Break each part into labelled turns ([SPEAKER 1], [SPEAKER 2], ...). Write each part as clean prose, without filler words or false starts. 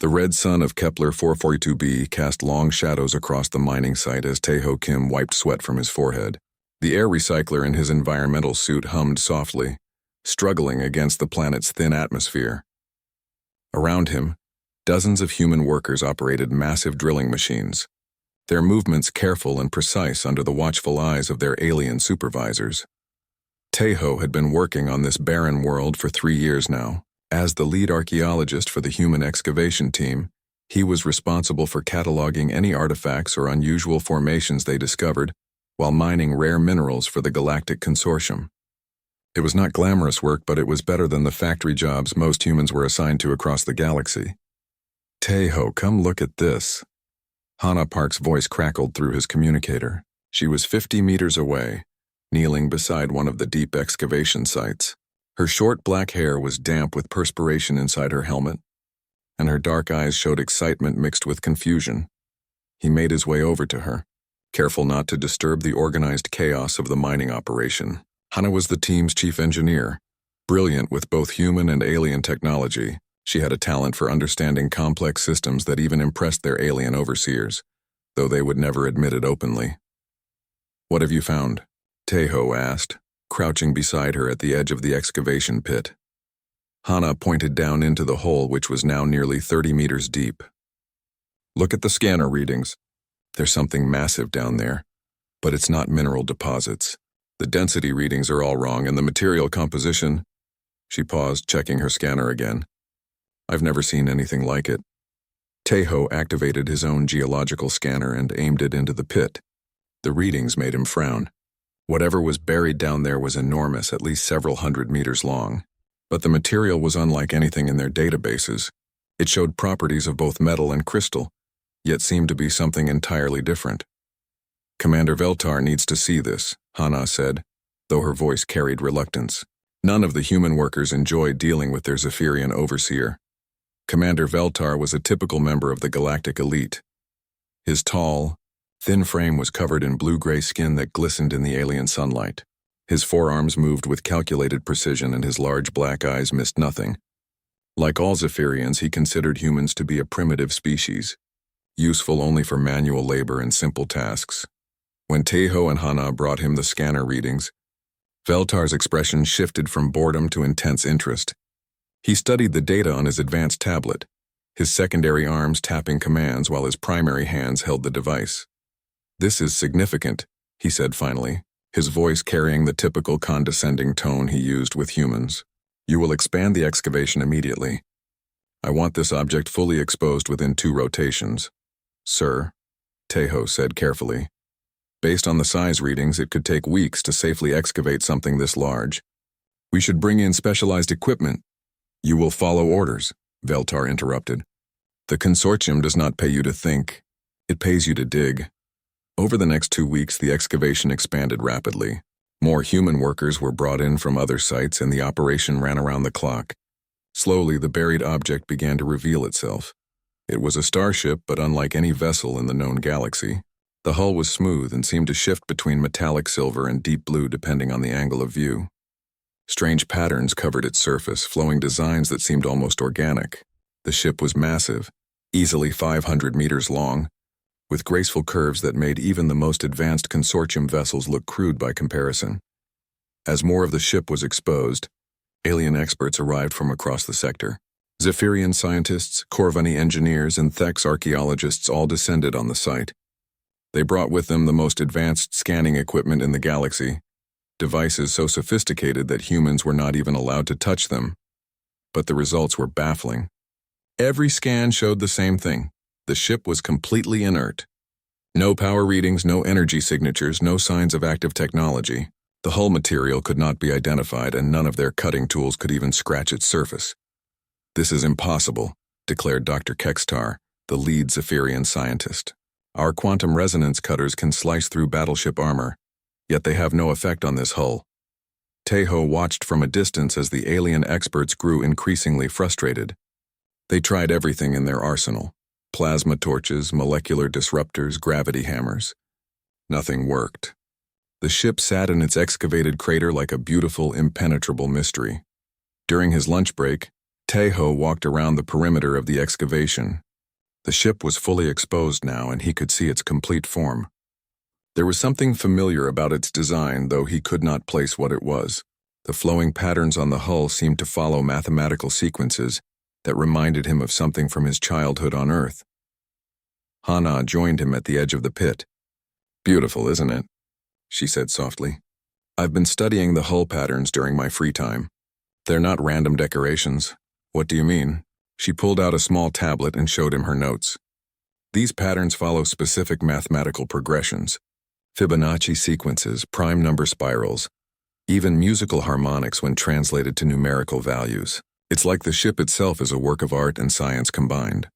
[SPEAKER 1] The red sun of Kepler 442b cast long shadows across the mining site as Tae-ho Kim wiped sweat from his forehead. The air recycler in his environmental suit hummed softly, struggling against the planet's thin atmosphere. Around him, dozens of human workers operated massive drilling machines, their movements careful and precise under the watchful eyes of their alien supervisors. Tae-ho had been working on this barren world for 3 years now. As the lead archaeologist for the human excavation team, he was responsible for cataloging any artifacts or unusual formations they discovered while mining rare minerals for the Galactic Consortium. It was not glamorous work, but it was better than the factory jobs most humans were assigned to across the galaxy. Tae-ho, come look at this. Hana Park's voice crackled through his communicator. She was 50 meters away, kneeling beside one of the deep excavation sites. Her short black hair was damp with perspiration inside her helmet, and her dark eyes showed excitement mixed with confusion. He made his way over to her, careful not to disturb the organized chaos of the mining operation. Hana was the team's chief engineer. Brilliant with both human and alien technology, she had a talent for understanding complex systems that even impressed their alien overseers, though they would never admit it openly. "What have you found?" Tae-ho asked, crouching beside her at the edge of the excavation pit. Hana pointed down into the hole, which was now nearly 30 meters deep. "Look at the scanner readings. There's something massive down there, but it's not mineral deposits. The density readings are all wrong, and the material composition..." She paused, checking her scanner again. "I've never seen anything like it." Tae-ho activated his own geological scanner and aimed it into the pit. The readings made him frown. Whatever was buried down there was enormous, at least several hundred meters long. But the material was unlike anything in their databases. It showed properties of both metal and crystal, yet seemed to be something entirely different. "Commander Veltar needs to see this," Hana said, though her voice carried reluctance. None of the human workers enjoyed dealing with their Zephyrian overseer. Commander Veltar was a typical member of the galactic elite. His tall, thin frame was covered in blue-gray skin that glistened in the alien sunlight. His forearms moved with calculated precision, and his large black eyes missed nothing. Like all Zephyrians, he considered humans to be a primitive species, useful only for manual labor and simple tasks. When Tae-ho and Hana brought him the scanner readings, Veltar's expression shifted from boredom to intense interest. He studied the data on his advanced tablet, his secondary arms tapping commands while his primary hands held the device. "This is significant," he said finally, his voice carrying the typical condescending tone he used with humans. "You will expand the excavation immediately. I want this object fully exposed within 2 rotations." "Sir," Tae-ho said carefully. "Based on the size readings, it could take weeks to safely excavate something this large. We should bring in specialized equipment." "You will follow orders," Veltar interrupted. "The consortium does not pay you to think. It pays you to dig." Over the next 2 weeks, the excavation expanded rapidly. More human workers were brought in from other sites, and the operation ran around the clock. Slowly, the buried object began to reveal itself. It was a starship, but unlike any vessel in the known galaxy. The hull was smooth and seemed to shift between metallic silver and deep blue depending on the angle of view. Strange patterns covered its surface, flowing designs that seemed almost organic. The ship was massive, easily 500 meters long, with graceful curves that made even the most advanced consortium vessels look crude by comparison. As more of the ship was exposed, alien experts arrived from across the sector. Zephyrian scientists, Corvani engineers, and Thex archaeologists all descended on the site. They brought with them the most advanced scanning equipment in the galaxy, devices so sophisticated that humans were not even allowed to touch them. But the results were baffling. Every scan showed the same thing. The ship was completely inert. No power readings, no energy signatures, no signs of active technology. The hull material could not be identified, and none of their cutting tools could even scratch its surface. "This is impossible," declared Dr. Kextar, the lead Zephyrian scientist. "Our quantum resonance cutters can slice through battleship armor, yet they have no effect on this hull." Tae-ho watched from a distance as the alien experts grew increasingly frustrated. They tried everything in their arsenal: plasma torches, molecular disruptors, gravity hammers. Nothing worked. The ship sat in its excavated crater like a beautiful, impenetrable mystery. During his lunch break, Taeho walked around the perimeter of the excavation. The ship was fully exposed now, and he could see its complete form. There was something familiar about its design, though he could not place what it was. The flowing patterns on the hull seemed to follow mathematical sequences that reminded him of something from his childhood on Earth. Hana joined him at the edge of the pit. "Beautiful, isn't it?" she said softly. "I've been studying the hull patterns during my free time. They're not random decorations." "What do you mean?" She pulled out a small tablet and showed him her notes. "These patterns follow specific mathematical progressions. Fibonacci sequences, prime number spirals, even musical harmonics when translated to numerical values. It's like the ship itself is a work of art and science combined."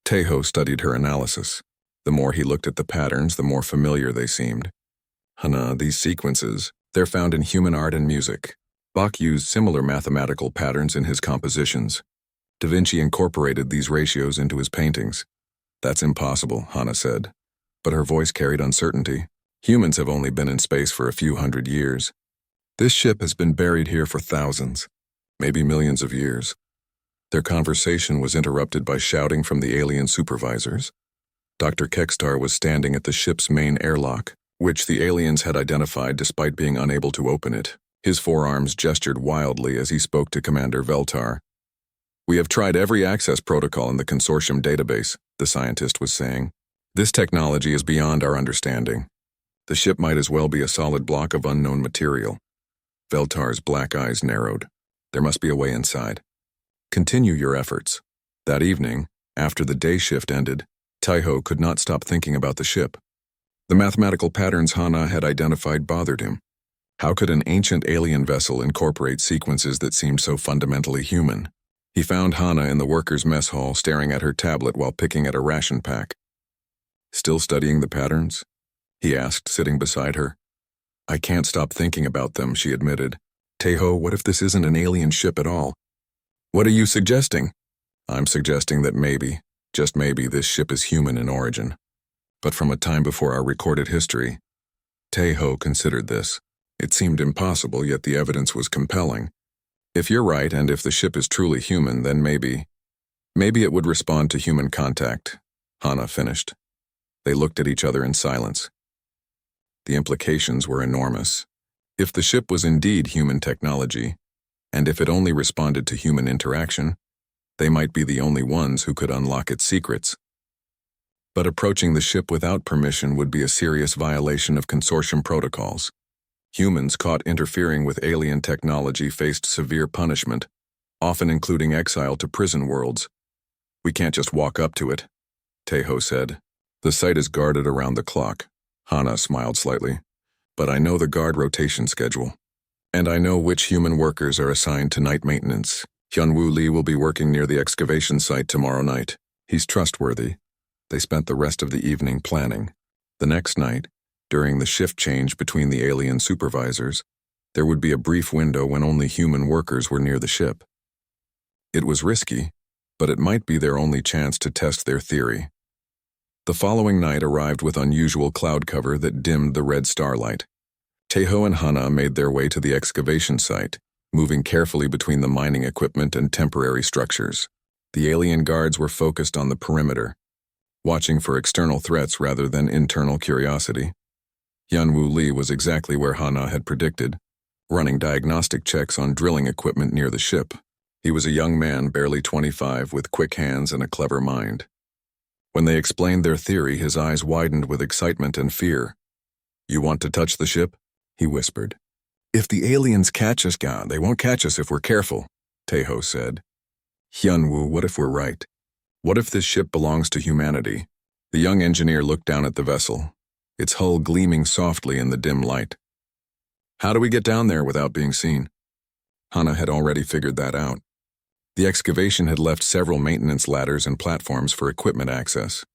[SPEAKER 1] Taeho studied her analysis. The more he looked at the patterns, the more familiar they seemed. "Hana, these sequences, they're found in human art and music. Bach used similar mathematical patterns in his compositions. Da Vinci incorporated these ratios into his paintings." "That's impossible," Hana said, but her voice carried uncertainty. "Humans have only been in space for a few hundred years. This ship has been buried here for thousands, maybe millions of years." Their conversation was interrupted by shouting from the alien supervisors. Dr. Kekstar was standing at the ship's main airlock, which the aliens had identified despite being unable to open it. His forearms gestured wildly as he spoke to Commander Veltar. "We have tried every access protocol in the consortium database," the scientist was saying. "This technology is beyond our understanding. The ship might as well be a solid block of unknown material." Veltar's black eyes narrowed. "There must be a way inside. Continue your efforts." That evening, after the day shift ended, Taeho could not stop thinking about the ship. The mathematical patterns Hana had identified bothered him. How could an ancient alien vessel incorporate sequences that seemed so fundamentally human? He found Hana in the workers' mess hall staring at her tablet while picking at a ration pack. "Still studying the patterns?" he asked, sitting beside her. "I can't stop thinking about them," she admitted. "Taeho, what if this isn't an alien ship at all?" "What are you suggesting?" "I'm suggesting that maybe, just maybe, this ship is human in origin. But from a time before our recorded history." Taeho considered this. It seemed impossible, yet the evidence was compelling. "If you're right, and if the ship is truly human, then maybe it would respond to human contact," Hana finished. They looked at each other in silence. The implications were enormous. If the ship was indeed human technology, and if it only responded to human interaction, they might be the only ones who could unlock its secrets. But approaching the ship without permission would be a serious violation of consortium protocols. Humans caught interfering with alien technology faced severe punishment, often including exile to prison worlds. "We can't just walk up to it," Taeho said. "The site is guarded around the clock." Hana smiled slightly. "But I know the guard rotation schedule. And I know which human workers are assigned to night maintenance. Hyunwoo Lee will be working near the excavation site tomorrow night. He's trustworthy." They spent the rest of the evening planning. The next night, during the shift change between the alien supervisors, there would be a brief window when only human workers were near the ship. It was risky, but it might be their only chance to test their theory. The following night arrived with unusual cloud cover that dimmed the red starlight. Taeho and Hana made their way to the excavation site, moving carefully between the mining equipment and temporary structures. The alien guards were focused on the perimeter, watching for external threats rather than internal curiosity. Hyunwoo Lee was exactly where Hana had predicted, running diagnostic checks on drilling equipment near the ship. He was a young man, barely 25, with quick hands and a clever mind. When they explained their theory, his eyes widened with excitement and fear. "You want to touch the ship?" he whispered. "If the aliens catch us, they won't catch us if we're careful," Taeho said. "Hyunwoo, what if we're right? What if this ship belongs to humanity?" The young engineer looked down at the vessel, its hull gleaming softly in the dim light. "How do we get down there without being seen?" Hana had already figured that out. The excavation had left several maintenance ladders and platforms for equipment access.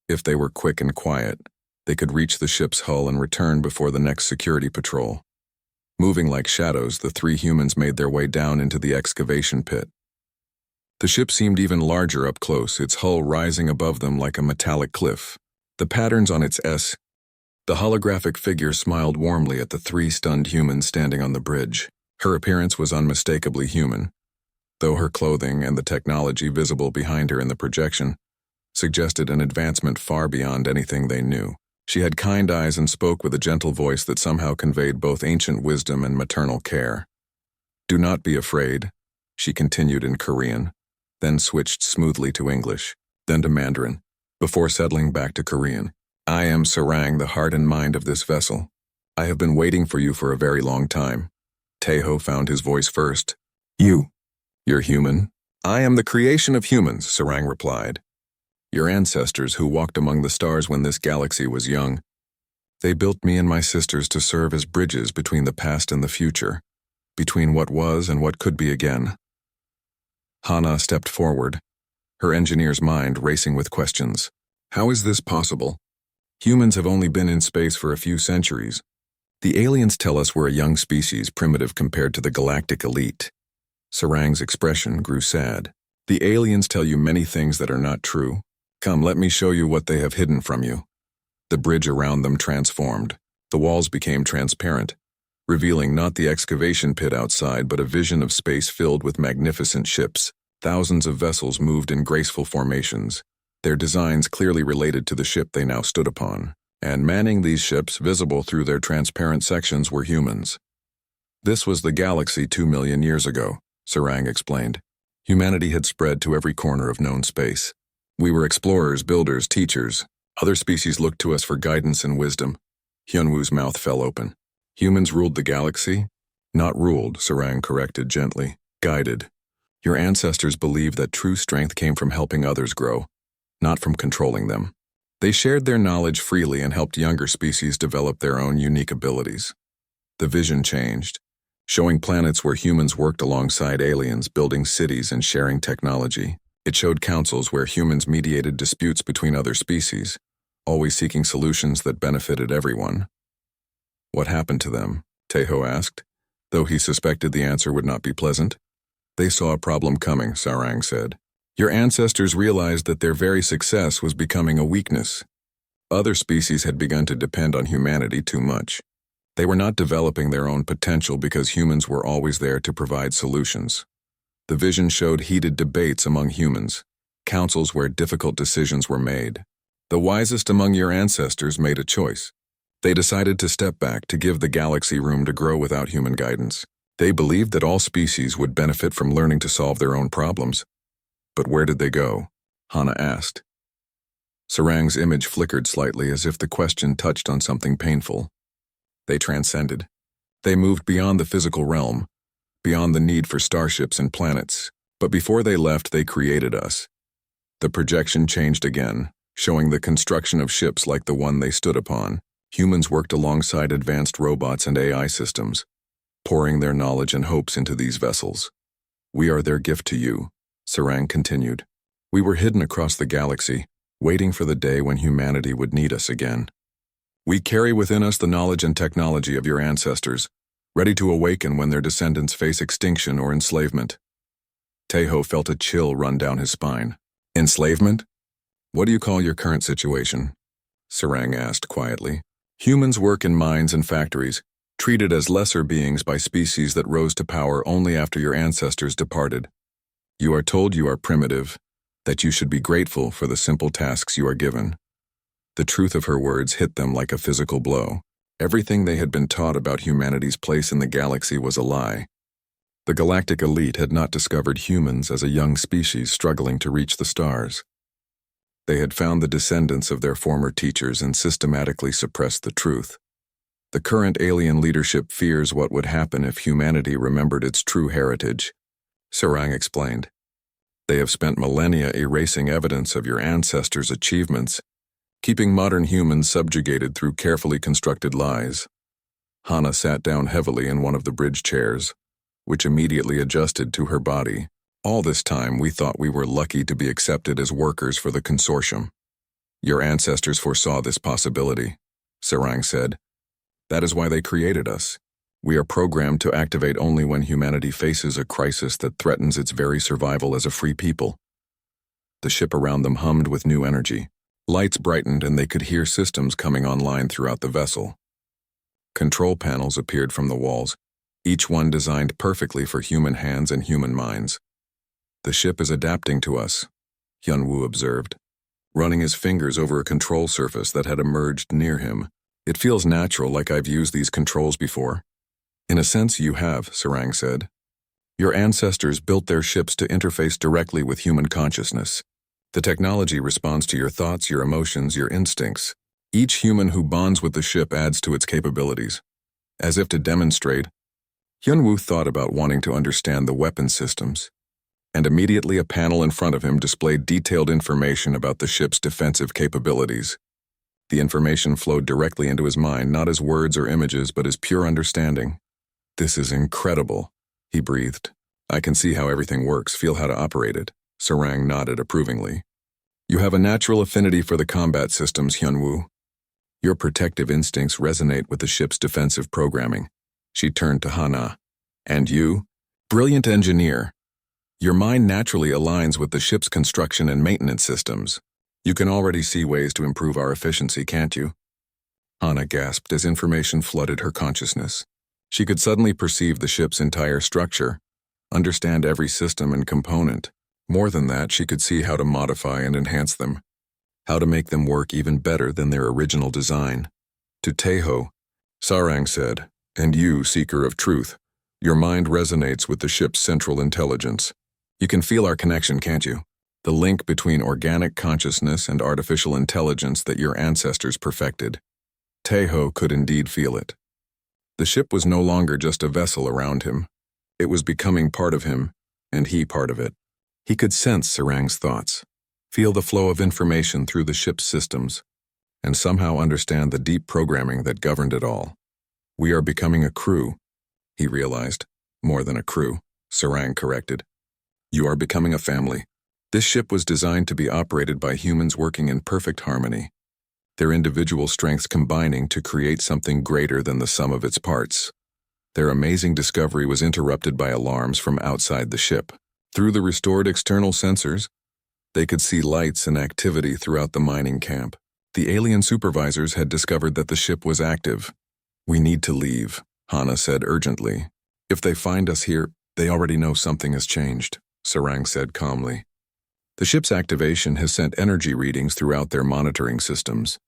[SPEAKER 1] If they were quick and quiet, they could reach the ship's hull and return before the next security patrol. Moving like shadows, the three humans made their way down into the excavation pit. The ship seemed even larger up close, its hull rising above them like a metallic cliff. The patterns on its S. The holographic figure smiled warmly at the three stunned humans standing on the bridge. Her appearance was unmistakably human. though her clothing and the technology visible behind her in the projection suggested an advancement far beyond anything they knew. She had kind eyes and spoke with a gentle voice that somehow conveyed both ancient wisdom and maternal care. "Do not be afraid," she continued in Korean, then switched smoothly to English, then to Mandarin, before settling back to Korean. "I am Sarang, the heart and mind of this vessel. I have been waiting for you for a very long time." Taeho found his voice first. You're human?" "I am the creation of humans," Sarang replied. "Your ancestors who walked among the stars when this galaxy was young. They built me and my sisters to serve as bridges between the past and the future, between what was and what could be again." Hana stepped forward, her engineer's mind racing with questions. "How is this possible? Humans have only been in space for a few centuries. The aliens tell us we're a young species, primitive compared to the galactic elite." Sarang's expression grew sad. "The aliens tell you many things that are not true. Come, let me show you what they have hidden from you." The bridge around them transformed. The walls became transparent, revealing not the excavation pit outside but a vision of space filled with magnificent ships. Thousands of vessels moved in graceful formations, their designs clearly related to the ship they now stood upon. And manning these ships, visible through their transparent sections, were humans. "This was the galaxy 2 million years ago," Sarang explained. "Humanity had spread to every corner of known space. We were explorers, builders, teachers. Other species looked to us for guidance and wisdom." Hyunwoo's mouth fell open. "Humans ruled the galaxy?" "Not ruled," Sarang corrected gently. "Guided. Your ancestors believed that true strength came from helping others grow, not from controlling them. They shared their knowledge freely and helped younger species develop their own unique abilities." The vision changed, showing planets where humans worked alongside aliens, building cities and sharing technology. It showed councils where humans mediated disputes between other species, always seeking solutions that benefited everyone. "What happened to them?" Taeho asked, though he suspected the answer would not be pleasant. "They saw a problem coming," Sarang said. "Your ancestors realized that their very success was becoming a weakness. Other species had begun to depend on humanity too much. They were not developing their own potential because humans were always there to provide solutions." The vision showed heated debates among humans, councils where difficult decisions were made. The wisest among your ancestors made a choice. They decided to step back, to give the galaxy room to grow without human guidance. They believed that all species would benefit from learning to solve their own problems. "But where did they go?" Hana asked. Sarang's image flickered slightly as if the question touched on something painful. "They transcended. They moved beyond the physical realm, beyond the need for starships and planets. But before they left, they created us." The projection changed again, showing the construction of ships like the one they stood upon. Humans worked alongside advanced robots and AI systems, pouring their knowledge and hopes into these vessels. "We are their gift to you," Sarang continued. "We were hidden across the galaxy, waiting for the day when humanity would need us again. We carry within us the knowledge and technology of your ancestors, ready to awaken when their descendants face extinction or enslavement." Taeho felt a chill run down his spine. "Enslavement? What do you call your current situation?" Sarang asked quietly. "Humans work in mines and factories, treated as lesser beings by species that rose to power only after your ancestors departed. You are told you are primitive, that you should be grateful for the simple tasks you are given." The truth of her words hit them like a physical blow. Everything they had been taught about humanity's place in the galaxy was a lie. The galactic elite had not discovered humans as a young species struggling to reach the stars. They had found the descendants of their former teachers and systematically suppressed the truth. The current alien leadership fears what would happen if humanity remembered its true heritage, Sarang explained. "They have spent millennia erasing evidence of your ancestors' achievements, keeping modern humans subjugated through carefully constructed lies." Hana sat down heavily in one of the bridge chairs, which immediately adjusted to her body. "All this time we thought we were lucky to be accepted as workers for the consortium. Your ancestors foresaw this possibility," Sarang said. "That is why they created us. We are programmed to activate only when humanity faces a crisis that threatens its very survival as a free people." The ship around them hummed with new energy. Lights brightened and they could hear systems coming online throughout the vessel. Control panels appeared from the walls, each one designed perfectly for human hands and human minds. The ship is adapting to us, Hyun-woo observed, running his fingers over a control surface that had emerged near him. It feels natural, like I've used these controls before. In a sense you have, Sarang said. Your ancestors built their ships to interface directly with human consciousness. The technology responds to your thoughts, your emotions, your instincts. Each human who bonds with the ship adds to its capabilities. As if to demonstrate, Hyun-woo thought about wanting to understand the weapon systems, and immediately a panel in front of him displayed detailed information about the ship's defensive capabilities. The information flowed directly into his mind, not as words or images, but as pure understanding. This is incredible, he breathed. I can see how everything works, feel how to operate it. Sarang nodded approvingly. You have a natural affinity for the combat systems, Hyun-woo. Your protective instincts resonate with the ship's defensive programming. She turned to Hana. And you? Brilliant engineer. Your mind naturally aligns with the ship's construction and maintenance systems. You can already see ways to improve our efficiency, can't you? Hana gasped as information flooded her consciousness. She could suddenly perceive the ship's entire structure, understand every system and component. More than that, she could see how to modify and enhance them, how to make them work even better than their original design. To Taeho, Sarang said, and you, seeker of truth, your mind resonates with the ship's central intelligence. You can feel our connection, can't you? The link between organic consciousness and artificial intelligence that your ancestors perfected. Taeho could indeed feel it. The ship was no longer just a vessel around him. It was becoming part of him, and he part of it. He could sense Sarang's thoughts, feel the flow of information through the ship's systems, and somehow understand the deep programming that governed it all. We are becoming a crew, he realized. More than a crew, Sarang corrected. You are becoming a family. This ship was designed to be operated by humans working in perfect harmony, their individual strengths combining to create something greater than the sum of its parts. Their amazing discovery was interrupted by alarms from outside the ship. Through the restored external sensors, they could see lights and activity throughout the mining camp. The alien supervisors had discovered that the ship was active. We need to leave, Hana said urgently. If they find us here, they already know something has changed, Sarang said calmly. The ship's activation has sent energy readings throughout their monitoring systems.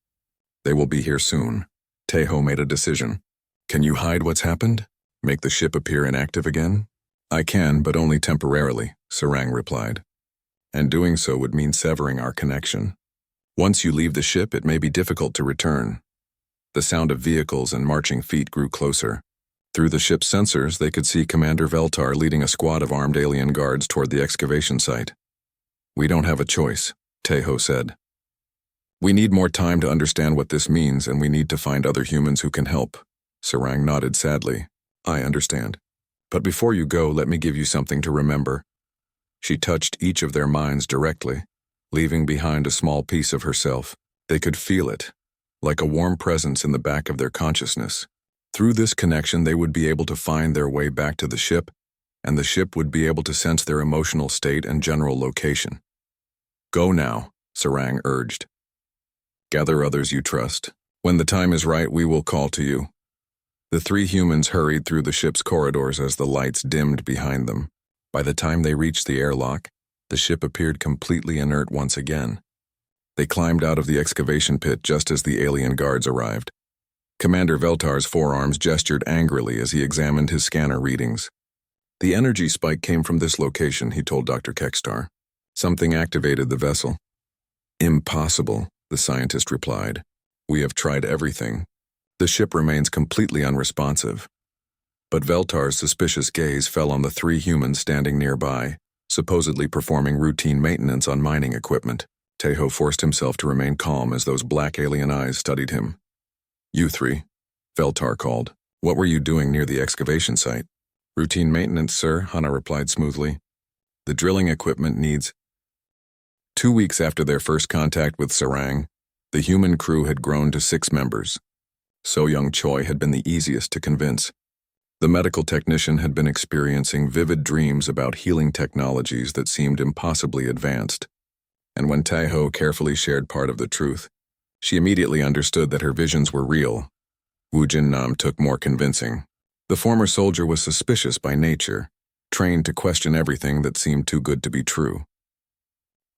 [SPEAKER 1] They will be here soon. Taeho made a decision. Can you hide what's happened? Make the ship appear inactive again? I can, but only temporarily, Sarang replied. And doing so would mean severing our connection. Once you leave the ship, it may be difficult to return. The sound of vehicles and marching feet grew closer. Through the ship's sensors, they could see Commander Veltar leading a squad of armed alien guards toward the excavation site. We don't have a choice, Taeho said. We need more time to understand what this means, and we need to find other humans who can help. Sarang nodded sadly. I understand. But before you go, let me give you something to remember. She touched each of their minds directly, leaving behind a small piece of herself. They could feel it, like a warm presence in the back of their consciousness. Through this connection, they would be able to find their way back to the ship, and the ship would be able to sense their emotional state and general location. Go now, Sarang urged. Gather others you trust. When the time is right, we will call to you. The three humans hurried through the ship's corridors as the lights dimmed behind them. By the time they reached the airlock, the ship appeared completely inert once again. They climbed out of the excavation pit just as the alien guards arrived. Commander Veltar's forearms gestured angrily as he examined his scanner readings. The energy spike came from this location, he told Dr. Kekstar. Something activated the vessel. Impossible, the scientist replied. We have tried everything. The ship remains completely unresponsive. But Veltar's suspicious gaze fell on the three humans standing nearby, supposedly performing routine maintenance on mining equipment. Taeho forced himself to remain calm as those black alien eyes studied him. You three, Veltar called. What were you doing near the excavation site? Routine maintenance, sir, Hana replied smoothly. The drilling equipment needs... 2 weeks after their first contact with Sarang, the human crew had grown to 6 members. So Young Choi had been the easiest to convince. The medical technician had been experiencing vivid dreams about healing technologies that seemed impossibly advanced. And when Taeho carefully shared part of the truth, she immediately understood that her visions were real. Woo Jin Nam took more convincing. The former soldier was suspicious by nature, trained to question everything that seemed too good to be true.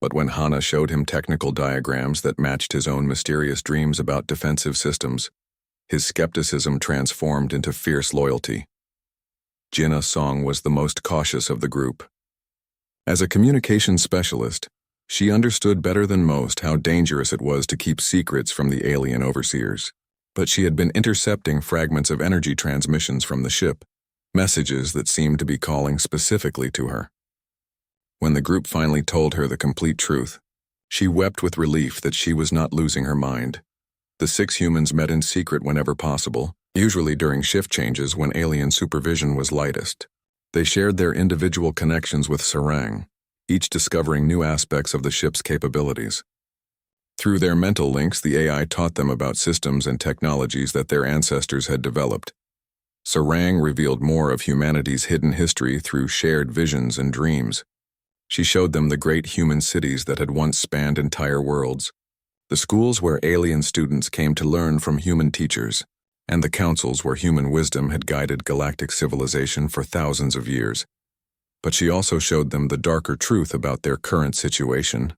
[SPEAKER 1] But when Hana showed him technical diagrams that matched his own mysterious dreams about defensive systems, his skepticism transformed into fierce loyalty. Jinna Song was the most cautious of the group. As a communications specialist, she understood better than most how dangerous it was to keep secrets from the alien overseers. But she had been intercepting fragments of energy transmissions from the ship, messages that seemed to be calling specifically to her. When the group finally told her the complete truth, she wept with relief that she was not losing her mind. The 6 humans met in secret whenever possible, usually during shift changes when alien supervision was lightest. They shared their individual connections with Sarang, each discovering new aspects of the ship's capabilities. Through their mental links, the AI taught them about systems and technologies that their ancestors had developed. Sarang revealed more of humanity's hidden history through shared visions and dreams. She showed them the great human cities that had once spanned entire worlds, the schools where alien students came to learn from human teachers, and the councils where human wisdom had guided galactic civilization for thousands of years. But she also showed them the darker truth about their current situation.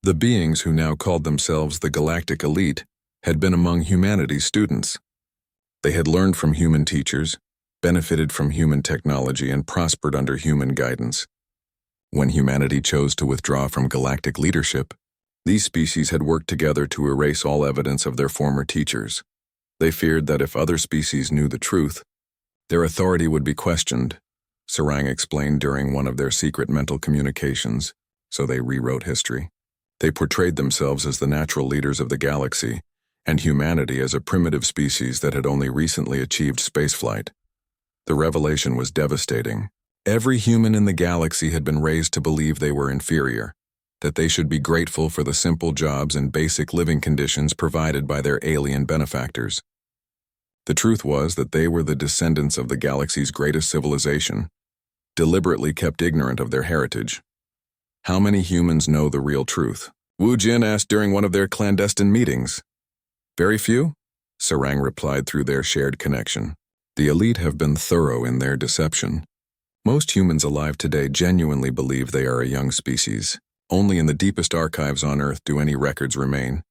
[SPEAKER 1] The beings who now called themselves the Galactic Elite had been among humanity's students. They had learned from human teachers, benefited from human technology, and prospered under human guidance. When humanity chose to withdraw from galactic leadership, these species had worked together to erase all evidence of their former teachers. They feared that if other species knew the truth, their authority would be questioned, Sarang explained during one of their secret mental communications, so they rewrote history. They portrayed themselves as the natural leaders of the galaxy, and humanity as a primitive species that had only recently achieved spaceflight. The revelation was devastating. Every human in the galaxy had been raised to believe they were inferior, that they should be grateful for the simple jobs and basic living conditions provided by their alien benefactors. The truth was that they were the descendants of the galaxy's greatest civilization, deliberately kept ignorant of their heritage. How many humans know the real truth? Wu Jin asked during one of their clandestine meetings. Very few, Sarang replied through their shared connection. The elite have been thorough in their deception. Most humans alive today genuinely believe they are a young species. Only in the deepest archives on Earth do any records remain,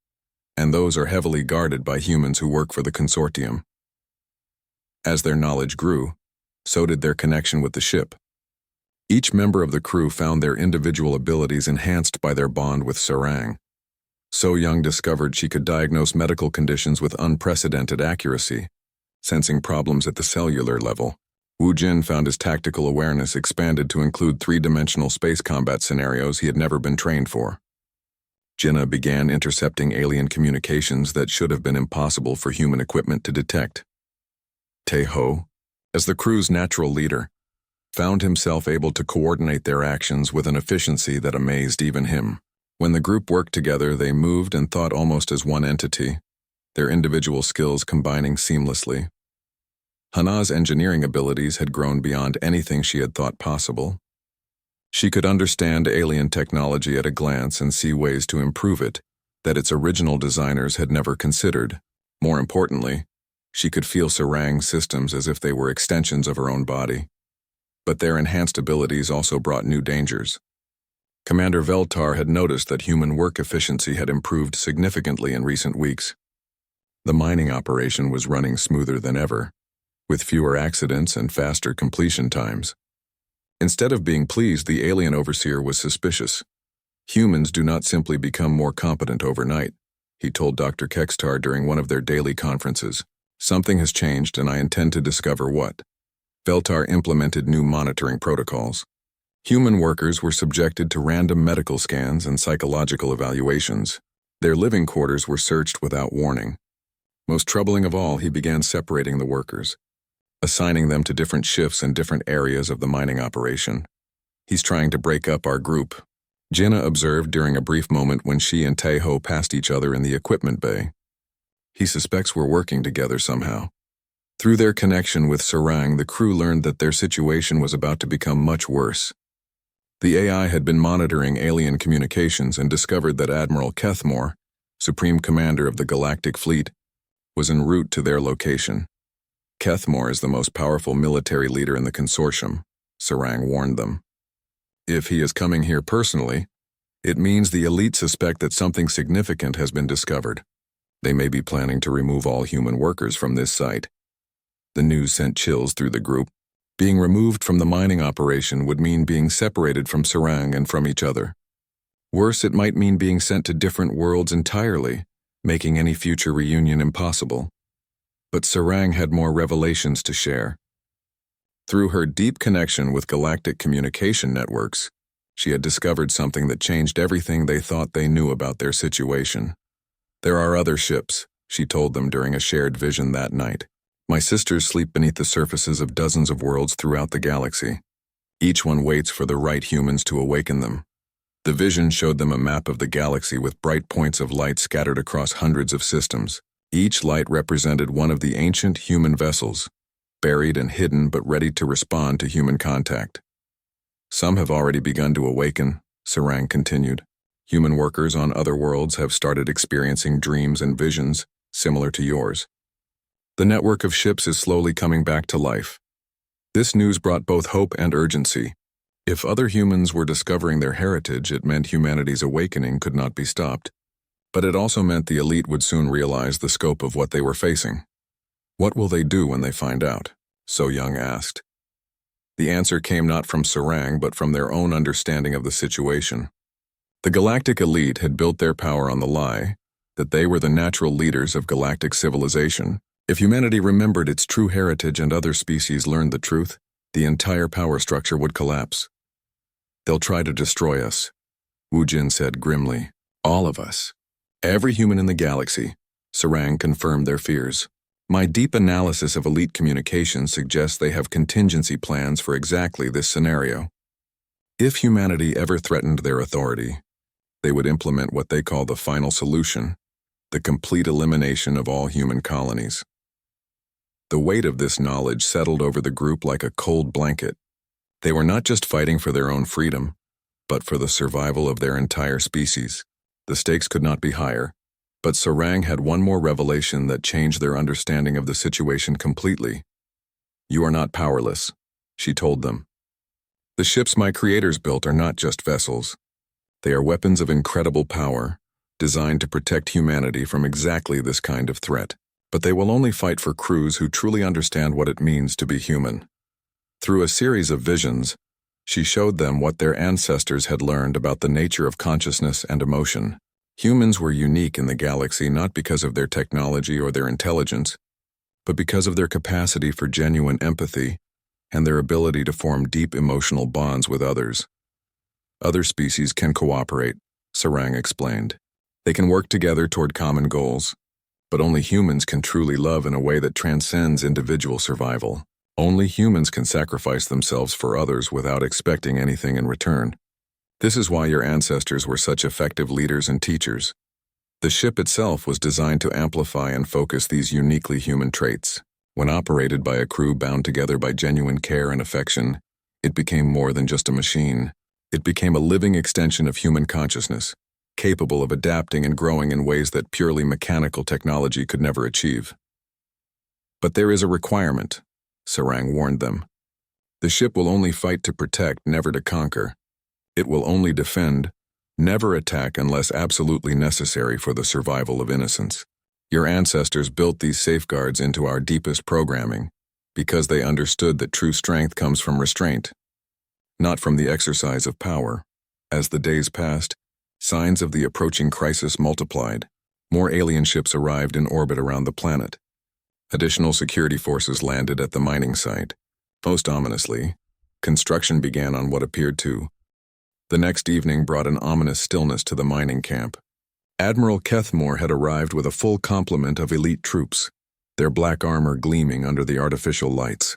[SPEAKER 1] and those are heavily guarded by humans who work for the consortium. As their knowledge grew, so did their connection with the ship. Each member of the crew found their individual abilities enhanced by their bond with Sarang. So Young discovered she could diagnose medical conditions with unprecedented accuracy, sensing problems at the cellular level. Wu Jin found his tactical awareness expanded to include 3-dimensional space combat scenarios he had never been trained for. Jinna began intercepting alien communications that should have been impossible for human equipment to detect. Tae-ho, as the crew's natural leader, found himself able to coordinate their actions with an efficiency that amazed even him. When the group worked together, they moved and thought almost as one entity, their individual skills combining seamlessly. Hana's engineering abilities had grown beyond anything she had thought possible. She could understand alien technology at a glance and see ways to improve it that its original designers had never considered. More importantly, she could feel Sarang's systems as if they were extensions of her own body. But their enhanced abilities also brought new dangers. Commander Veltar had noticed that human work efficiency had improved significantly in recent weeks. The mining operation was running smoother than ever, with fewer accidents and faster completion times. Instead of being pleased, the alien overseer was suspicious. Humans do not simply become more competent overnight, he told Dr. Kekstar during one of their daily conferences. Something has changed and I intend to discover what. Veltar implemented new monitoring protocols. Human workers were subjected to random medical scans and psychological evaluations. Their living quarters were searched without warning. Most troubling of all, he began separating the workers, assigning them to different shifts in different areas of the mining operation. He's trying to break up our group, Jinna observed during a brief moment when she and Tae-ho passed each other in the equipment bay. He suspects we're working together somehow. Through their connection with Sarang, the crew learned that their situation was about to become much worse. The AI had been monitoring alien communications and discovered that Admiral Kethmore, Supreme Commander of the Galactic Fleet, was en route to their location. Kethmore is the most powerful military leader in the consortium, Sarang warned them. If he is coming here personally, it means the elite suspect that something significant has been discovered. They may be planning to remove all human workers from this site. The news sent chills through the group. Being removed from the mining operation would mean being separated from Sarang and from each other. Worse, it might mean being sent to different worlds entirely, making any future reunion impossible. But Sarang had more revelations to share. Through her deep connection with galactic communication networks, she had discovered something that changed everything they thought they knew about their situation. There are other ships, she told them during a shared vision that night. My sisters sleep beneath the surfaces of dozens of worlds throughout the galaxy. Each one waits for the right humans to awaken them. The vision showed them a map of the galaxy with bright points of light scattered across hundreds of systems. Each light represented one of the ancient human vessels, buried and hidden but ready to respond to human contact. Some have already begun to awaken, Sarang continued. Human workers on other worlds have started experiencing dreams and visions similar to yours. The network of ships is slowly coming back to life. This news brought both hope and urgency. If other humans were discovering their heritage, it meant humanity's awakening could not be stopped. But it also meant the elite would soon realize the scope of what they were facing. What will they do when they find out? So Young asked. The answer came not from Sarang but from their own understanding of the situation. The galactic elite had built their power on the lie that they were the natural leaders of galactic civilization. If humanity remembered its true heritage and other species learned the truth, the entire power structure would collapse. They'll try to destroy us, Wu Jin said grimly. All of us. Every human in the galaxy, Sarang confirmed their fears. My deep analysis of elite communications suggests they have contingency plans for exactly this scenario. If humanity ever threatened their authority, they would implement what they call the final solution, the complete elimination of all human colonies. The weight of this knowledge settled over the group like a cold blanket. They were not just fighting for their own freedom, but for the survival of their entire species. The stakes could not be higher, but Sarang had one more revelation that changed their understanding of the situation completely. You are not powerless, she told them. The ships my creators built are not just vessels. They are weapons of incredible power, designed to protect humanity from exactly this kind of threat. But they will only fight for crews who truly understand what it means to be human. Through a series of visions, she showed them what their ancestors had learned about the nature of consciousness and emotion. Humans were unique in the galaxy not because of their technology or their intelligence, but because of their capacity for genuine empathy and their ability to form deep emotional bonds with others. Other species can cooperate, Sarang explained. They can work together toward common goals. But only humans can truly love in a way that transcends individual survival. Only humans can sacrifice themselves for others without expecting anything in return. This is why your ancestors were such effective leaders and teachers. The ship itself was designed to amplify and focus these uniquely human traits. When operated by a crew bound together by genuine care and affection, it became more than just a machine. It became a living extension of human consciousness, capable of adapting and growing in ways that purely mechanical technology could never achieve. But there is a requirement, Sarang warned them. The ship will only fight to protect, never to conquer. It will only defend, never attack unless absolutely necessary for the survival of innocence. Your ancestors built these safeguards into our deepest programming because they understood that true strength comes from restraint, not from the exercise of power. As the days passed, signs of the approaching crisis multiplied. More alien ships arrived in orbit around the planet. Additional security forces landed at the mining site. Most ominously, construction began on what appeared to. The next evening brought an ominous stillness to the mining camp. Admiral Kethmore had arrived with a full complement of elite troops, their black armor gleaming under the artificial lights.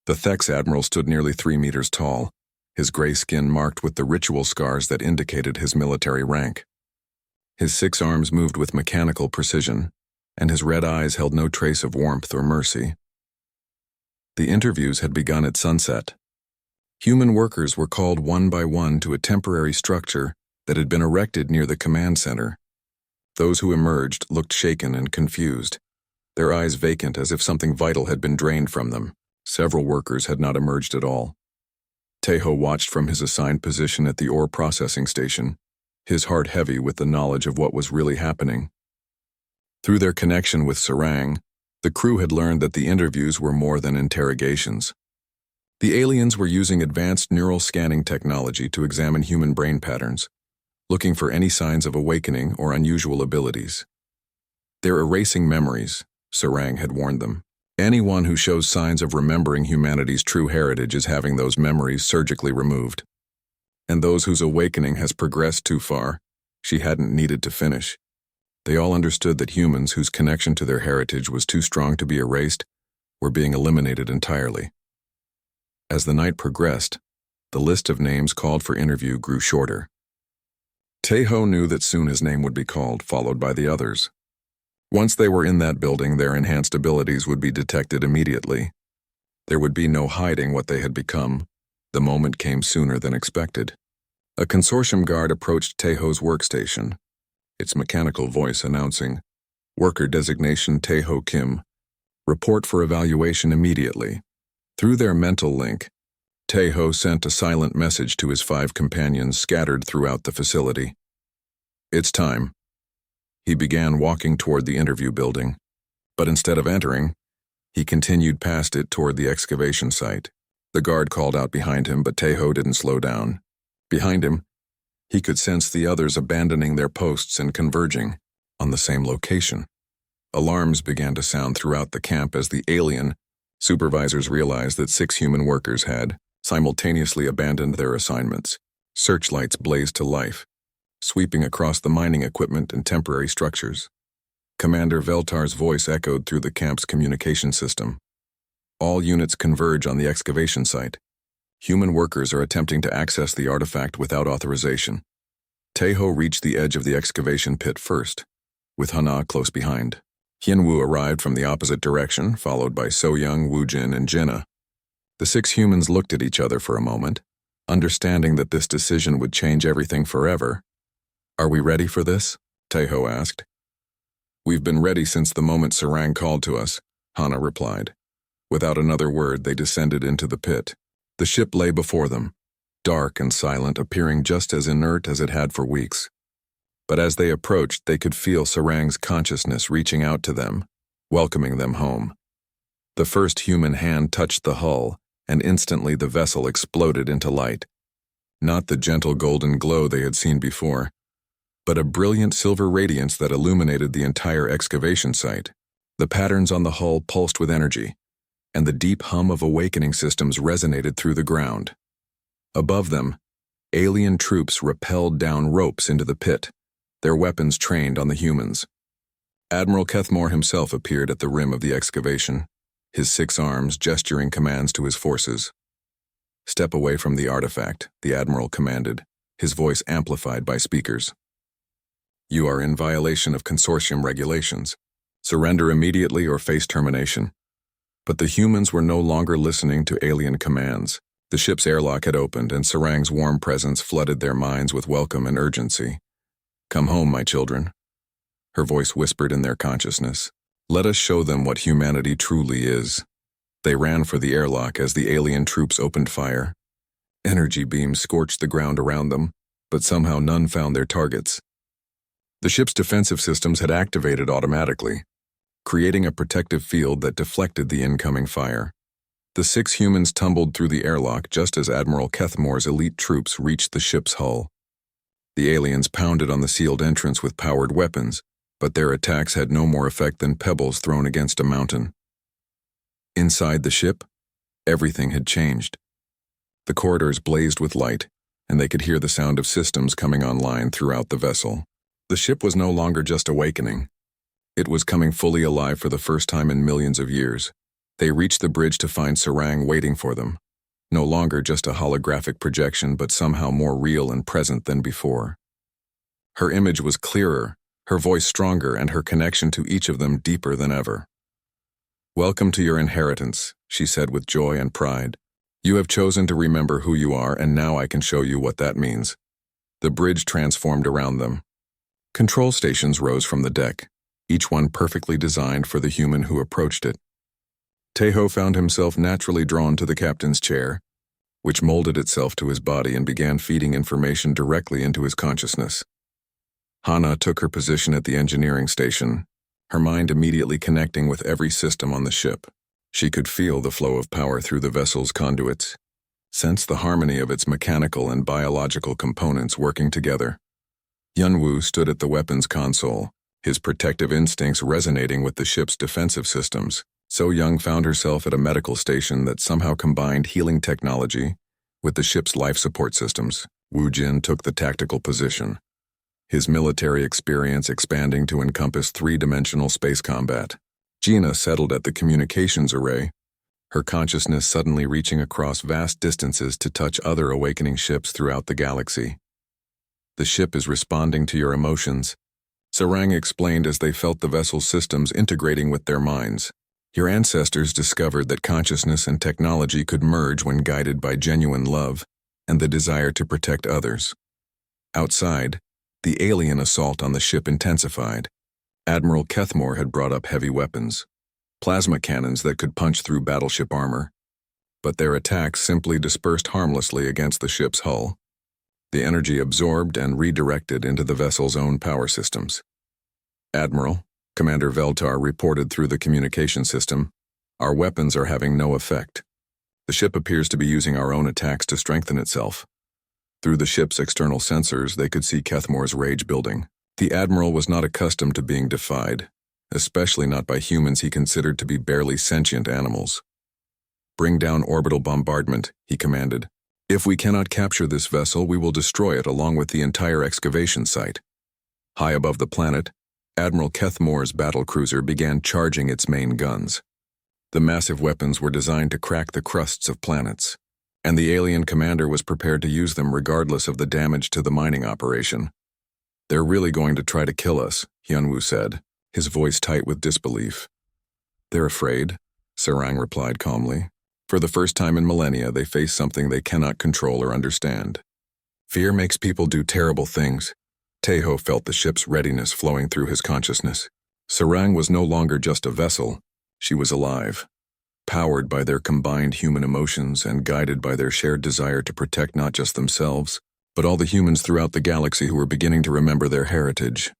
[SPEAKER 1] The Thex Admiral stood nearly 3 meters tall, his gray skin marked with the ritual scars that indicated his military rank. His 6 arms moved with mechanical precision, and his red eyes held no trace of warmth or mercy. The interviews had begun at sunset. Human workers were called one by one to a temporary structure that had been erected near the command center. Those who emerged looked shaken and confused, their eyes vacant as if something vital had been drained from them. Several workers had not emerged at all. Teho watched from his assigned position at the ore processing station, his heart heavy with the knowledge of what was really happening. Through their connection with Sarang, the crew had learned that the interviews were more than interrogations. The aliens were using advanced neural scanning technology to examine human brain patterns, looking for any signs of awakening or unusual abilities. They're erasing memories, Sarang had warned them. Anyone who shows signs of remembering humanity's true heritage is having those memories surgically removed. And those whose awakening has progressed too far, she hadn't needed to finish. They all understood that humans whose connection to their heritage was too strong to be erased were being eliminated entirely. As the night progressed, the list of names called for interview grew shorter. Teho knew that soon his name would be called, followed by the others. Once they were in that building, their enhanced abilities would be detected immediately. There would be no hiding what they had become. The moment came sooner than expected. A consortium guard approached Teho's workstation, its mechanical voice announcing, "Worker designation Teho Kim. Report for evaluation immediately." Through their mental link, Teho sent a silent message to his 5 companions scattered throughout the facility. "It's time." He began walking toward the interview building, but instead of entering, he continued past it toward the excavation site. The guard called out behind him, but Teho didn't slow down. Behind him, he could sense the others abandoning their posts and converging on the same location. Alarms began to sound throughout the camp as the alien supervisors realized that 6 human workers had simultaneously abandoned their assignments. Searchlights blazed to life, sweeping across the mining equipment and temporary structures. Commander Veltar's voice echoed through the camp's communication system. "All units converge on the excavation site. Human workers are attempting to access the artifact without authorization." Teho reached the edge of the excavation pit first, with Hana close behind. Hianwu arrived from the opposite direction, followed by So-Young, Wu-Jin, and Jinna. The 6 humans looked at each other for a moment, understanding that this decision would change everything forever. "Are we ready for this?" Teho asked. "We've been ready since the moment Sarang called to us," Hana replied. Without another word, they descended into the pit. The ship lay before them, dark and silent, appearing just as inert as it had for weeks. But as they approached, they could feel Sarang's consciousness reaching out to them, welcoming them home. The first human hand touched the hull, and instantly the vessel exploded into light. Not the gentle golden glow they had seen before, but a brilliant silver radiance that illuminated the entire excavation site. The patterns on the hull pulsed with energy, and the deep hum of awakening systems resonated through the ground. Above them, alien troops rappelled down ropes into the pit, their weapons trained on the humans. Admiral Kethmore himself appeared at the rim of the excavation, his 6 arms gesturing commands to his forces. "Step away from the artifact," the Admiral commanded, his voice amplified by speakers. "You are in violation of consortium regulations. Surrender immediately or face termination." But the humans were no longer listening to alien commands. The ship's airlock had opened, and Sarang's warm presence flooded their minds with welcome and urgency. "Come home, my children," her voice whispered in their consciousness. "Let us show them what humanity truly is." They ran for the airlock as the alien troops opened fire. Energy beams scorched the ground around them, but somehow none found their targets. The ship's defensive systems had activated automatically, creating a protective field that deflected the incoming fire. The 6 humans tumbled through the airlock just as Admiral Kethmore's elite troops reached the ship's hull. The aliens pounded on the sealed entrance with powered weapons, but their attacks had no more effect than pebbles thrown against a mountain. Inside the ship, everything had changed. The corridors blazed with light, and they could hear the sound of systems coming online throughout the vessel. The ship was no longer just awakening. It was coming fully alive for the first time in millions of years. They reached the bridge to find Sarang waiting for them. No longer just a holographic projection, but somehow more real and present than before. Her image was clearer, her voice stronger, and her connection to each of them deeper than ever. "Welcome to your inheritance," she said with joy and pride. "You have chosen to remember who you are, and now I can show you what that means." The bridge transformed around them. Control stations rose from the deck, each one perfectly designed for the human who approached it. Teho found himself naturally drawn to the captain's chair, which molded itself to his body and began feeding information directly into his consciousness. Hana took her position at the engineering station, her mind immediately connecting with every system on the ship. She could feel the flow of power through the vessel's conduits, sense the harmony of its mechanical and biological components working together. Yunwu stood at the weapons console, his protective instincts resonating with the ship's defensive systems. So Young found herself at a medical station that somehow combined healing technology with the ship's life support systems. Wu Jin took the tactical position, his military experience expanding to encompass three-dimensional space combat. Gina settled at the communications array, her consciousness suddenly reaching across vast distances to touch other awakening ships throughout the galaxy. The ship is responding to your emotions, Sarang explained as they felt the vessel's systems integrating with their minds. Your ancestors discovered that consciousness and technology could merge when guided by genuine love and the desire to protect others. Outside, the alien assault on the ship intensified. Admiral Kethmore had brought up heavy weapons, plasma cannons that could punch through battleship armor, but their attacks simply dispersed harmlessly against the ship's hull, the energy absorbed and redirected into the vessel's own power systems. Admiral, Commander Veltar reported through the communication system, our weapons are having no effect. The ship appears to be using our own attacks to strengthen itself. Through the ship's external sensors, they could see Kethmore's rage building. The Admiral was not accustomed to being defied, especially not by humans he considered to be barely sentient animals. Bring down orbital bombardment, he commanded. If we cannot capture this vessel, we will destroy it along with the entire excavation site. High above the planet, Admiral Kethmore's battlecruiser began charging its main guns. The massive weapons were designed to crack the crusts of planets, and the alien commander was prepared to use them regardless of the damage to the mining operation. They're really going to try to kill us, Hyunwoo said, his voice tight with disbelief. They're afraid, Sarang replied calmly. For the first time in millennia, they face something they cannot control or understand. Fear makes people do terrible things. Taeho felt the ship's readiness flowing through his consciousness. Sarang was no longer just a vessel, she was alive, powered by their combined human emotions and guided by their shared desire to protect not just themselves, but all the humans throughout the galaxy who were beginning to remember their heritage.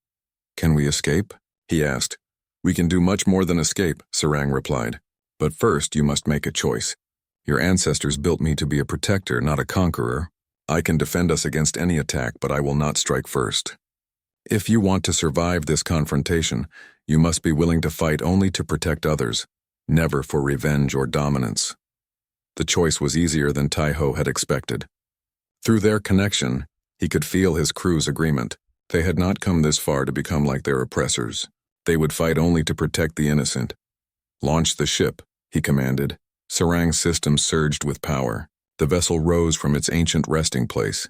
[SPEAKER 1] Can we escape? He asked. We can do much more than escape, Sarang replied. But first you must make a choice. Your ancestors built me to be a protector, not a conqueror. I can defend us against any attack, but I will not strike first. If you want to survive this confrontation, you must be willing to fight only to protect others, never for revenge or dominance. The choice was easier than Taeho had expected. Through their connection, he could feel his crew's agreement. They had not come this far to become like their oppressors. They would fight only to protect the innocent. Launch the ship, he commanded. Sarang's system surged with power. The vessel rose from its ancient resting place,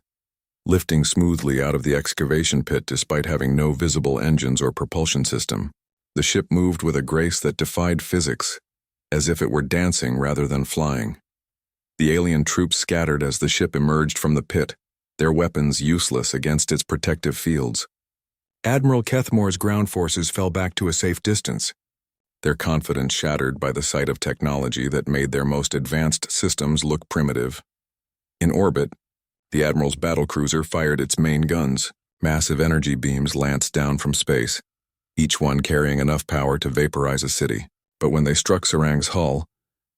[SPEAKER 1] lifting smoothly out of the excavation pit despite having no visible engines or propulsion system. The ship moved with a grace that defied physics, as if it were dancing rather than flying. The alien troops scattered as the ship emerged from the pit, their weapons useless against its protective fields. Admiral Kethmore's ground forces fell back to a safe distance, their confidence shattered by the sight of technology that made their most advanced systems look primitive. In orbit, the Admiral's battlecruiser fired its main guns. Massive energy beams lanced down from space, each one carrying enough power to vaporize a city. But when they struck Sarang's hull,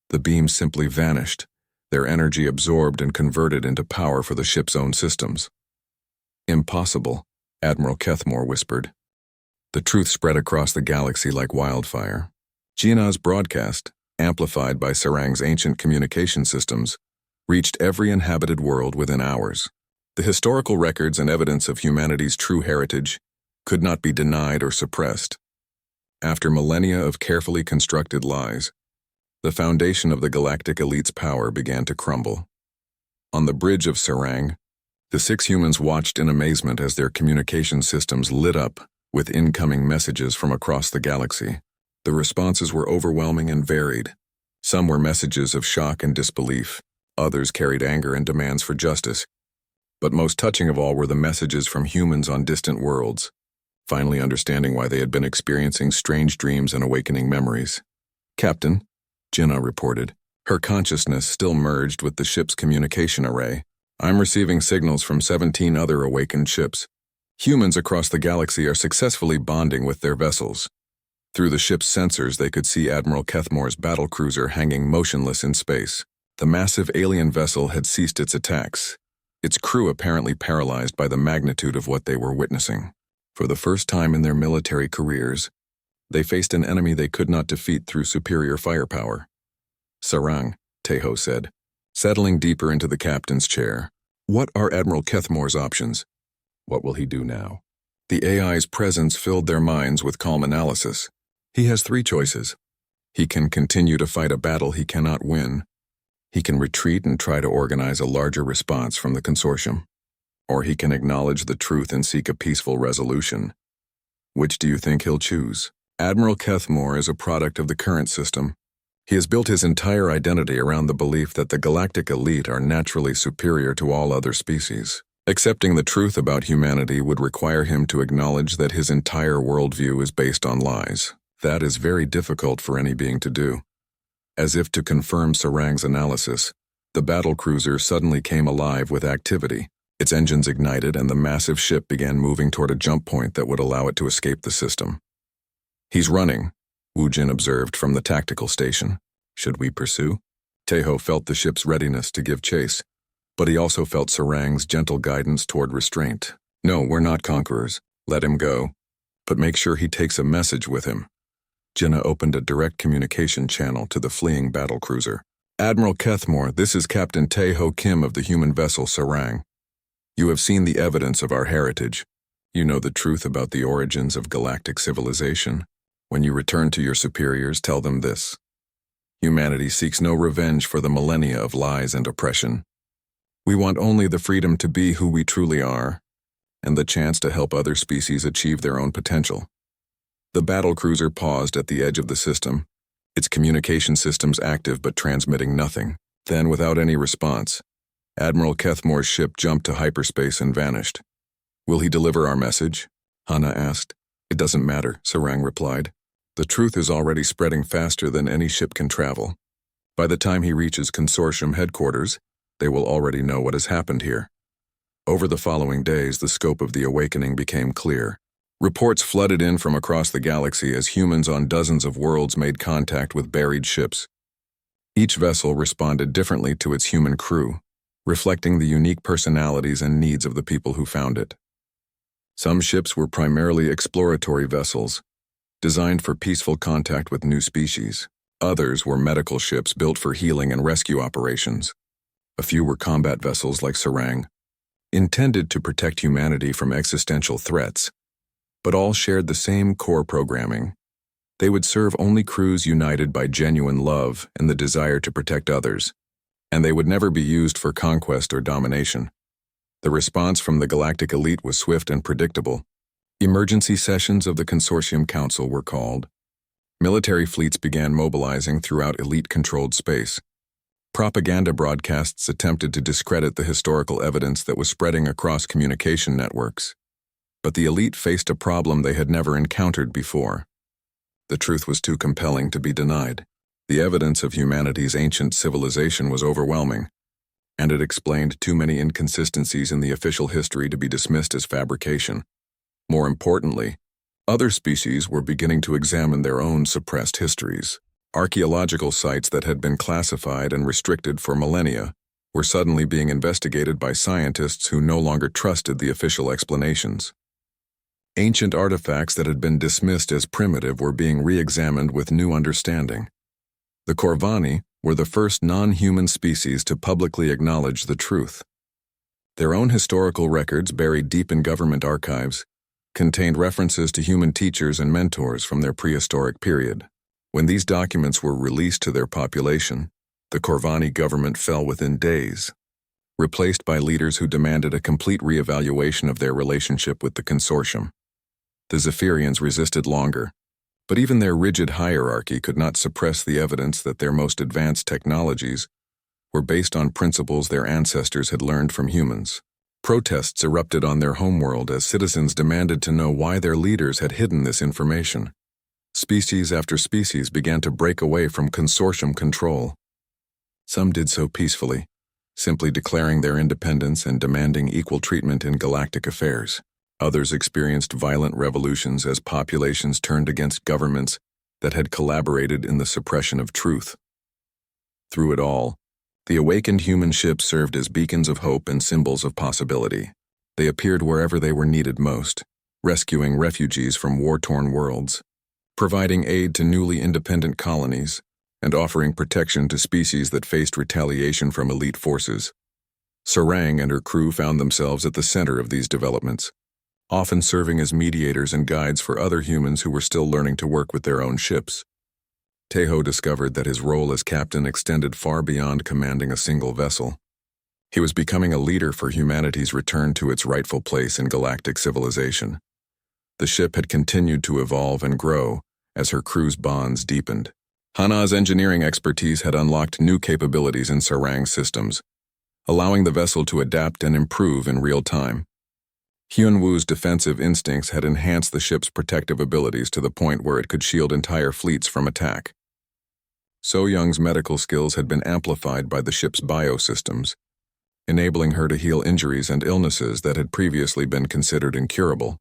[SPEAKER 1] the beams simply vanished, their energy absorbed and converted into power for the ship's own systems. Impossible, Admiral Kethmore whispered. The truth spread across the galaxy like wildfire. Gina's broadcast, amplified by Sarang's ancient communication systems, reached every inhabited world within hours. The historical records and evidence of humanity's true heritage could not be denied or suppressed. After millennia of carefully constructed lies, the foundation of the galactic elite's power began to crumble. On the bridge of Sarang, the 6 humans watched in amazement as their communication systems lit up with incoming messages from across the galaxy. The responses were overwhelming and varied. Some were messages of shock and disbelief, others carried anger and demands for justice. But most touching of all were the messages from humans on distant worlds, finally understanding why they had been experiencing strange dreams and awakening memories. Captain, Gina reported, Her consciousness still merged with the ship's communication array. I'm receiving signals from 17 other awakened ships. Humans across the galaxy are successfully bonding with their vessels. Through the ship's sensors, they could see Admiral Kethmore's battlecruiser hanging motionless in space. The massive alien vessel had ceased its attacks, its crew apparently paralyzed by the magnitude of what they were witnessing. For the first time in their military careers, they faced an enemy they could not defeat through superior firepower. "Sarang," Tejo said, settling deeper into the captain's chair. "What are Admiral Kethmore's options? What will he do now?" The AI's presence filled their minds with calm analysis. He has three choices. He can continue to fight a battle he cannot win. He can retreat and try to organize a larger response from the consortium. Or he can acknowledge the truth and seek a peaceful resolution. Which do you think he'll choose? Admiral Kethmore is a product of the current system. He has built his entire identity around the belief that the galactic elite are naturally superior to all other species. Accepting the truth about humanity would require him to acknowledge that his entire worldview is based on lies. That is very difficult for any being to do. As if to confirm Sarang's analysis, the battlecruiser suddenly came alive with activity. Its engines ignited and the massive ship began moving toward a jump point that would allow it to escape the system. "He's running," Wu Jin observed from the tactical station. "Should we pursue?" Tejo felt the ship's readiness to give chase, but he also felt Sarang's gentle guidance toward restraint. "No, we're not conquerors. Let him go. But make sure he takes a message with him." Jinnah opened a direct communication channel to the fleeing battlecruiser. "Admiral Kethmore, this is Captain Tejo Kim of the human vessel Sarang. You have seen the evidence of our heritage. You know the truth about the origins of galactic civilization. When you return to your superiors, tell them this. Humanity seeks no revenge for the millennia of lies and oppression. We want only the freedom to be who we truly are, and the chance to help other species achieve their own potential." The battlecruiser paused at the edge of the system, its communication systems active but transmitting nothing. Then, without any response, Admiral Kethmore's ship jumped to hyperspace and vanished. "Will he deliver our message?" Hana asked. "It doesn't matter," Sarang replied. "The truth is already spreading faster than any ship can travel. By the time he reaches consortium headquarters, they will already know what has happened here." Over the following days, the scope of the awakening became clear. Reports flooded in from across the galaxy as humans on dozens of worlds made contact with buried ships. Each vessel responded differently to its human crew, reflecting the unique personalities and needs of the people who found it. Some ships were primarily exploratory vessels, designed for peaceful contact with new species. Others were medical ships built for healing and rescue operations. A few were combat vessels like Sarang, intended to protect humanity from existential threats, but all shared the same core programming. They would serve only crews united by genuine love and the desire to protect others, and they would never be used for conquest or domination. The response from the galactic elite was swift and predictable. Emergency sessions of the Consortium Council were called. Military fleets began mobilizing throughout elite-controlled space. Propaganda broadcasts attempted to discredit the historical evidence that was spreading across communication networks. But the elite faced a problem they had never encountered before. The truth was too compelling to be denied. The evidence of humanity's ancient civilization was overwhelming, and it explained too many inconsistencies in the official history to be dismissed as fabrication. More importantly, other species were beginning to examine their own suppressed histories. Archaeological sites that had been classified and restricted for millennia were suddenly being investigated by scientists who no longer trusted the official explanations. Ancient artifacts that had been dismissed as primitive were being re-examined with new understanding. The Corvani were the first non-human species to publicly acknowledge the truth. Their own historical records, buried deep in government archives, contained references to human teachers and mentors from their prehistoric period. When these documents were released to their population, the Corvani government fell within days, replaced by leaders who demanded a complete re-evaluation of their relationship with the consortium. The Zephyrians resisted longer, but even their rigid hierarchy could not suppress the evidence that their most advanced technologies were based on principles their ancestors had learned from humans. Protests erupted on their homeworld as citizens demanded to know why their leaders had hidden this information. Species after species began to break away from consortium control. Some did so peacefully, simply declaring their independence and demanding equal treatment in galactic affairs. Others experienced violent revolutions as populations turned against governments that had collaborated in the suppression of truth. Through it all, the awakened human ships served as beacons of hope and symbols of possibility. They appeared wherever they were needed most, rescuing refugees from war-torn worlds, providing aid to newly independent colonies, and offering protection to species that faced retaliation from elite forces. Sarang and her crew found themselves at the center of these developments, often serving as mediators and guides for other humans who were still learning to work with their own ships. Tejo discovered that his role as captain extended far beyond commanding a single vessel. He was becoming a leader for humanity's return to its rightful place in galactic civilization. The ship had continued to evolve and grow as her crew's bonds deepened. Hana's engineering expertise had unlocked new capabilities in Sarang's systems, allowing the vessel to adapt and improve in real time. Hyunwoo's defensive instincts had enhanced the ship's protective abilities to the point where it could shield entire fleets from attack. So-Young's medical skills had been amplified by the ship's biosystems, enabling her to heal injuries and illnesses that had previously been considered incurable.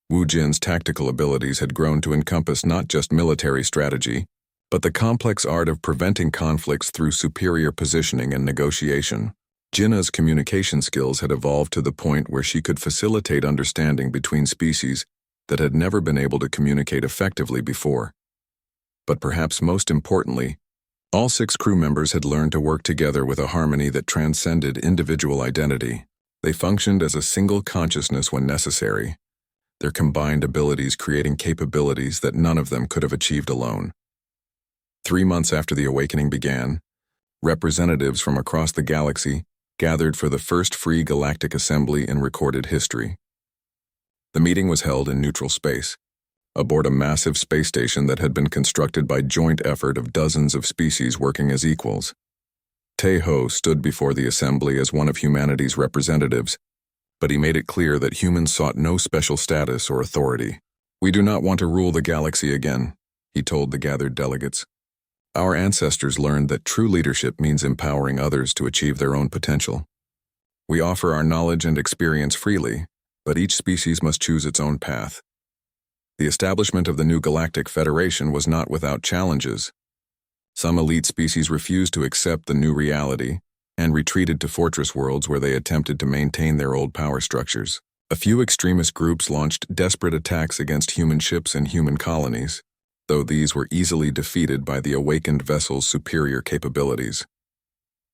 [SPEAKER 1] Wu Jin's tactical abilities had grown to encompass not just military strategy, but the complex art of preventing conflicts through superior positioning and negotiation. Jinna's communication skills had evolved to the point where she could facilitate understanding between species that had never been able to communicate effectively before. But perhaps most importantly, all 6 crew members had learned to work together with a harmony that transcended individual identity. They functioned as a single consciousness when necessary, their combined abilities creating capabilities that none of them could have achieved alone. 3 months after the awakening began, representatives from across the galaxy gathered for the first free galactic assembly in recorded history. The meeting was held in neutral space, aboard a massive space station that had been constructed by joint effort of dozens of species working as equals. Tejo stood before the assembly as one of humanity's representatives, but he made it clear that humans sought no special status or authority. "We do not want to rule the galaxy again," he told the gathered delegates. "Our ancestors learned that true leadership means empowering others to achieve their own potential. We offer our knowledge and experience freely, but each species must choose its own path." The establishment of the new Galactic Federation was not without challenges. Some elite species refused to accept the new reality and retreated to fortress worlds where they attempted to maintain their old power structures. A few extremist groups launched desperate attacks against human ships and human colonies, though these were easily defeated by the awakened vessel's superior capabilities.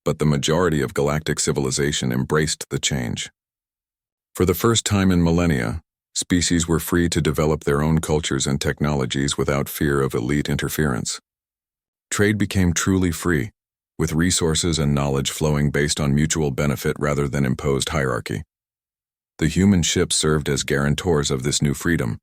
[SPEAKER 1] But the majority of galactic civilization embraced the change. For the first time in millennia, species were free to develop their own cultures and technologies without fear of elite interference. Trade became truly free, with resources and knowledge flowing based on mutual benefit rather than imposed hierarchy. The human ships served as guarantors of this new freedom,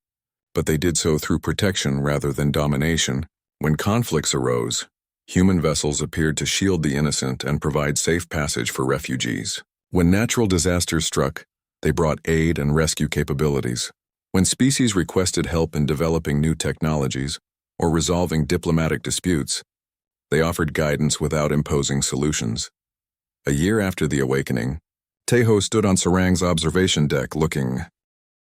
[SPEAKER 1] but they did so through protection rather than domination. When conflicts arose, human vessels appeared to shield the innocent and provide safe passage for refugees. When natural disasters struck, they brought aid and rescue capabilities. When species requested help in developing new technologies or resolving diplomatic disputes, they offered guidance without imposing solutions. A year after the awakening, Tejo stood on Sarang's observation deck looking